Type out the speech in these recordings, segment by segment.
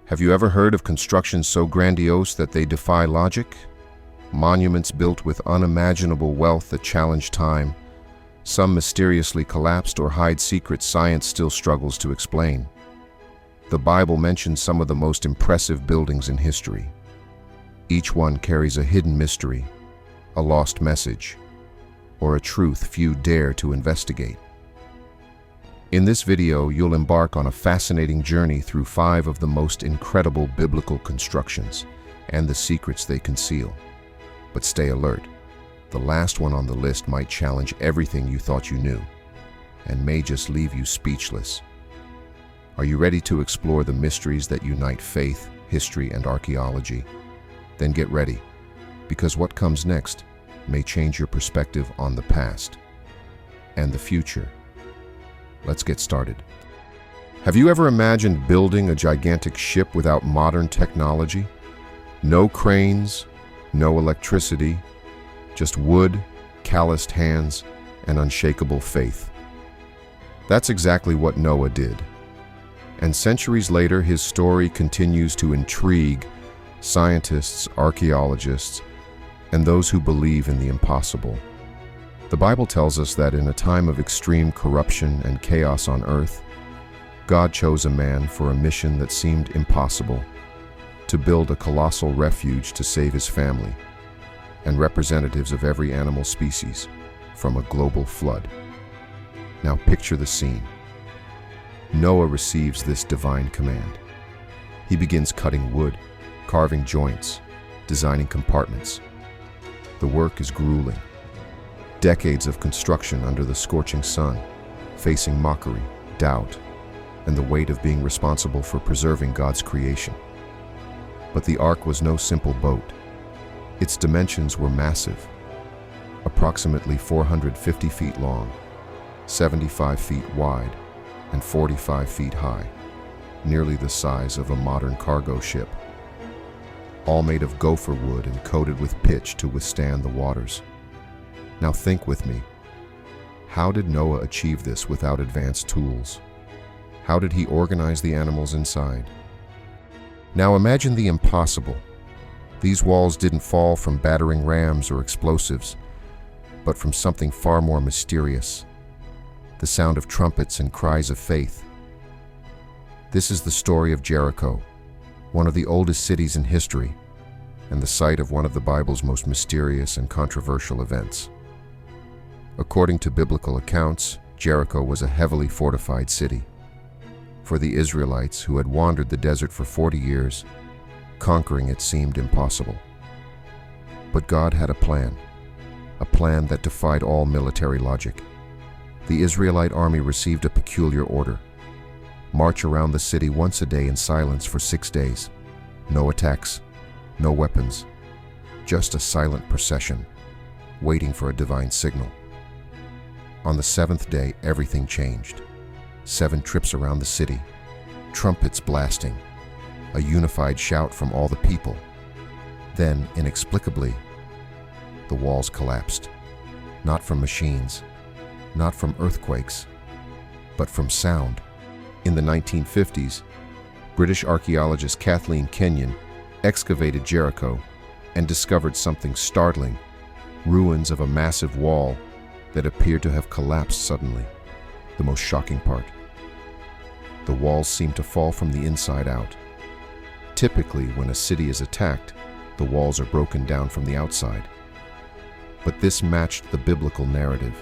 Have you ever heard of constructions so grandiose that they defy logic? Monuments built with unimaginable wealth that challenge time. Some mysteriously collapsed or hide secrets science still struggles to explain. The Bible mentions some of the most impressive buildings in history. Each one carries a hidden mystery, a lost message, or a truth few dare to investigate. In this video, you'll embark on a fascinating journey through 5 of the most incredible biblical constructions and the secrets they conceal. But stay alert. The last one on the list might challenge everything you thought you knew and may just leave you speechless. Are you ready to explore the mysteries that unite faith, history, and archaeology? Then get ready, because what comes next may change your perspective on the past and the future. Let's get started. Have you ever imagined building a gigantic ship without modern technology? No cranes, no electricity, just wood, calloused hands, and unshakable faith. That's exactly what Noah did. And centuries later, his story continues to intrigue scientists, archaeologists, and those who believe in the impossible. The Bible tells us that in a time of extreme corruption and chaos on earth, God chose a man for a mission that seemed impossible: to build a colossal refuge to save his family and representatives of every animal species from a global flood. Now picture the scene. Noah receives this divine command. He begins cutting wood, carving joints, designing compartments. The work is grueling. Decades of construction under the scorching sun, facing mockery, doubt, and the weight of being responsible for preserving God's creation. But the ark was no simple boat. Its dimensions were massive, approximately 450 feet long, 75 feet wide, and 45 feet high, nearly the size of a modern cargo ship. All made of gopher wood and coated with pitch to withstand the waters. Now think with me. How did Noah achieve this without advanced tools? How did he organize the animals inside? Now imagine the impossible. These walls didn't fall from battering rams or explosives, but from something far more mysterious: the sound of trumpets and cries of faith. This is the story of Jericho, one of the oldest cities in history, and the site of one of the Bible's most mysterious and controversial events. According to biblical accounts, Jericho was a heavily fortified city. For the Israelites, who had wandered the desert for 40 years, conquering it seemed impossible. But God had a plan that defied all military logic. The Israelite army received a peculiar order: march around the city once a day in silence for 6 days. No attacks, no weapons, just a silent procession, waiting for a divine signal. On the 7th day, everything changed. 7 trips around the city, trumpets blasting, a unified shout from all the people. Then, inexplicably, the walls collapsed. Not from machines, not from earthquakes, but from sound. In the 1950s, British archaeologist Kathleen Kenyon excavated Jericho and discovered something startling: ruins of a massive wall that appeared to have collapsed suddenly. The most shocking part: the walls seemed to fall from the inside out. Typically, when a city is attacked, the walls are broken down from the outside. But this matched the biblical narrative.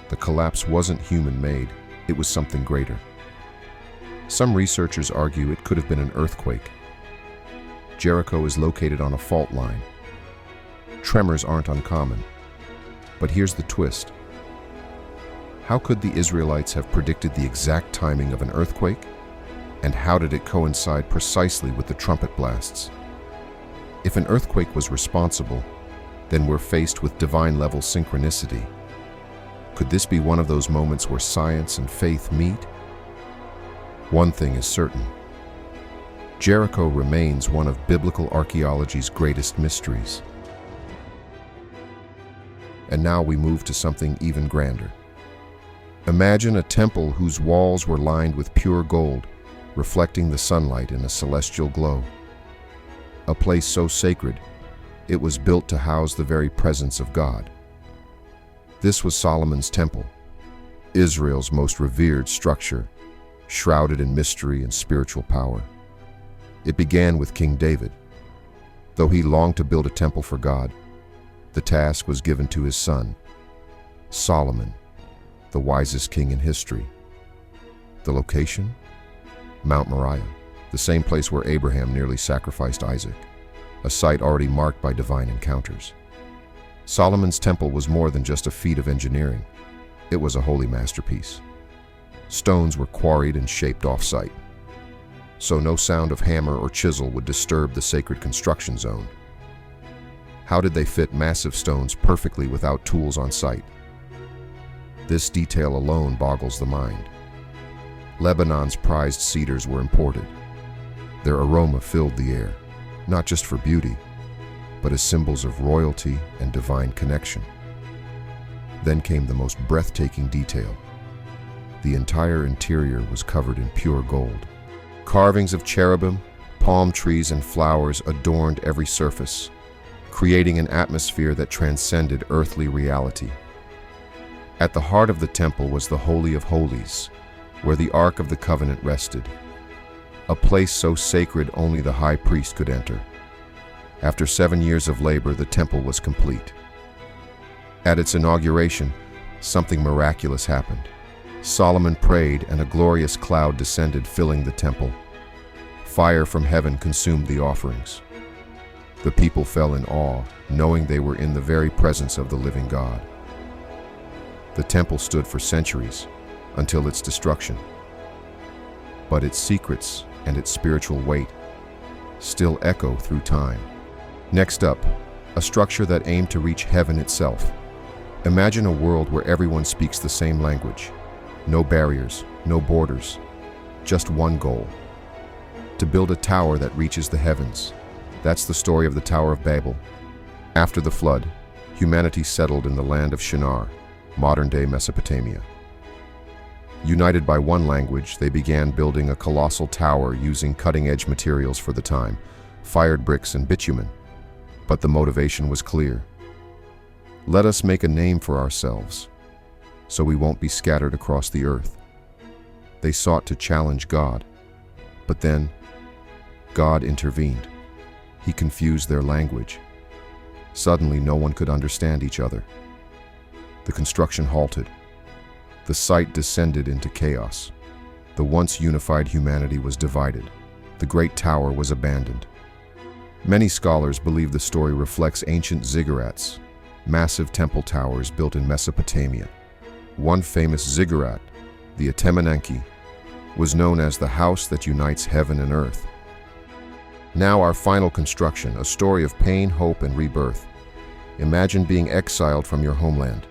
The collapse wasn't human-made, it was something greater. Some researchers argue it could have been an earthquake. Jericho is located on a fault line. Tremors aren't uncommon. But here's the twist. How could the Israelites have predicted the exact timing of an earthquake? And how did it coincide precisely with the trumpet blasts? If an earthquake was responsible, then we're faced with divine-level synchronicity. Could this be one of those moments where science and faith meet? One thing is certain: Jericho remains one of biblical archaeology's greatest mysteries. And now we move to something even grander. Imagine a temple whose walls were lined with pure gold, reflecting the sunlight in a celestial glow. A place so sacred, it was built to house the very presence of God. This was Solomon's temple, Israel's most revered structure, shrouded in mystery and spiritual power. It began with King David. Though he longed to build a temple for God, the task was given to his son, Solomon, the wisest king in history. The location? Mount Moriah, the same place where Abraham nearly sacrificed Isaac, a site already marked by divine encounters. Solomon's temple was more than just a feat of engineering. It was a holy masterpiece. Stones were quarried and shaped off-site, so no sound of hammer or chisel would disturb the sacred construction zone. How did they fit massive stones perfectly without tools on site? This detail alone boggles the mind. Lebanon's prized cedars were imported. Their aroma filled the air, not just for beauty, but as symbols of royalty and divine connection. Then came the most breathtaking detail. The entire interior was covered in pure gold. Carvings of cherubim, palm trees, and flowers adorned every surface, creating an atmosphere that transcended earthly reality. At the heart of the temple was the Holy of Holies, where the Ark of the Covenant rested, a place so sacred only the high priest could enter. After 7 years of labor, the temple was complete. At its inauguration, something miraculous happened. Solomon prayed, and a glorious cloud descended, filling the temple. Fire from heaven consumed the offerings. The people fell in awe, knowing they were in the very presence of the living God. The temple stood for centuries, until its destruction. But its secrets and its spiritual weight still echo through time. Next up, a structure that aimed to reach heaven itself. Imagine a world where everyone speaks the same language. No barriers, no borders, just one goal: to build a tower that reaches the heavens. That's the story of the Tower of Babel. After the flood, humanity settled in the land of Shinar, modern-day Mesopotamia. United by one language, they began building a colossal tower using cutting-edge materials for the time, fired bricks and bitumen. But the motivation was clear. Let us make a name for ourselves, so we won't be scattered across the earth. They sought to challenge God, but then God intervened. He confused their language. Suddenly, no one could understand each other. The construction halted. The site descended into chaos. The once unified humanity was divided. The great tower was abandoned. Many scholars believe the story reflects ancient ziggurats, massive temple towers built in Mesopotamia. One famous ziggurat, the Atemenenki, was known as the house that unites heaven and earth. Now our final construction, a story of pain, hope, and rebirth. Imagine being exiled from your homeland,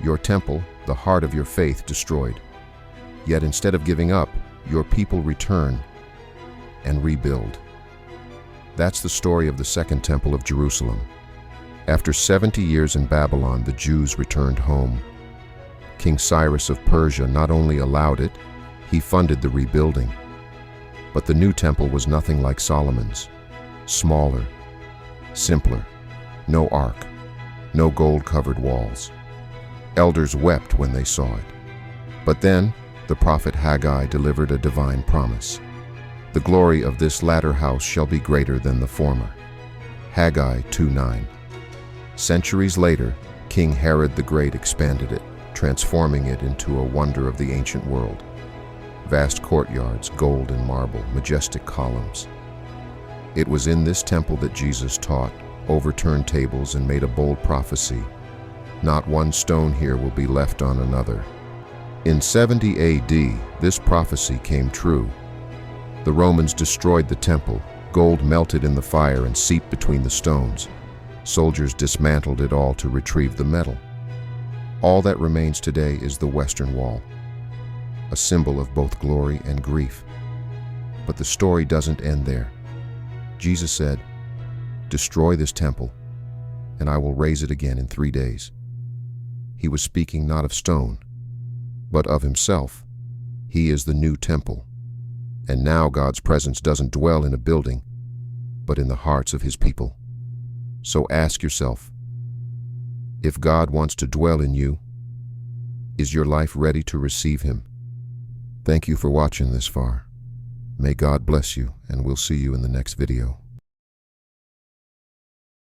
your temple, the heart of your faith, destroyed. Yet instead of giving up, your people return and rebuild. That's the story of the Second Temple of Jerusalem. After 70 years in Babylon, the Jews returned home. King Cyrus of Persia not only allowed it, he funded the rebuilding. But the new temple was nothing like Solomon's. Smaller, simpler, no ark, no gold-covered walls. Elders wept when they saw it. But then, the prophet Haggai delivered a divine promise. The glory of this latter house shall be greater than the former. Haggai 2:9. Centuries later, King Herod the Great expanded it, transforming it into a wonder of the ancient world. Vast courtyards, gold and marble, majestic columns. It was in this temple that Jesus taught, overturned tables, and made a bold prophecy. Not one stone here will be left on another. In 70 AD, this prophecy came true. The Romans destroyed the temple. Gold melted in the fire and seeped between the stones. Soldiers dismantled it all to retrieve the metal. All that remains today is the Western Wall, a symbol of both glory and grief. But the story doesn't end there. Jesus said, "Destroy this temple, and I will raise it again in 3 days." He was speaking not of stone, but of himself. He is the new temple, And now God's presence doesn't dwell in a building, but in the hearts of His people. So ask yourself, if God wants to dwell in you, is your life ready to receive Him? Thank you for watching this far. May God bless you, and we'll see you in the next video.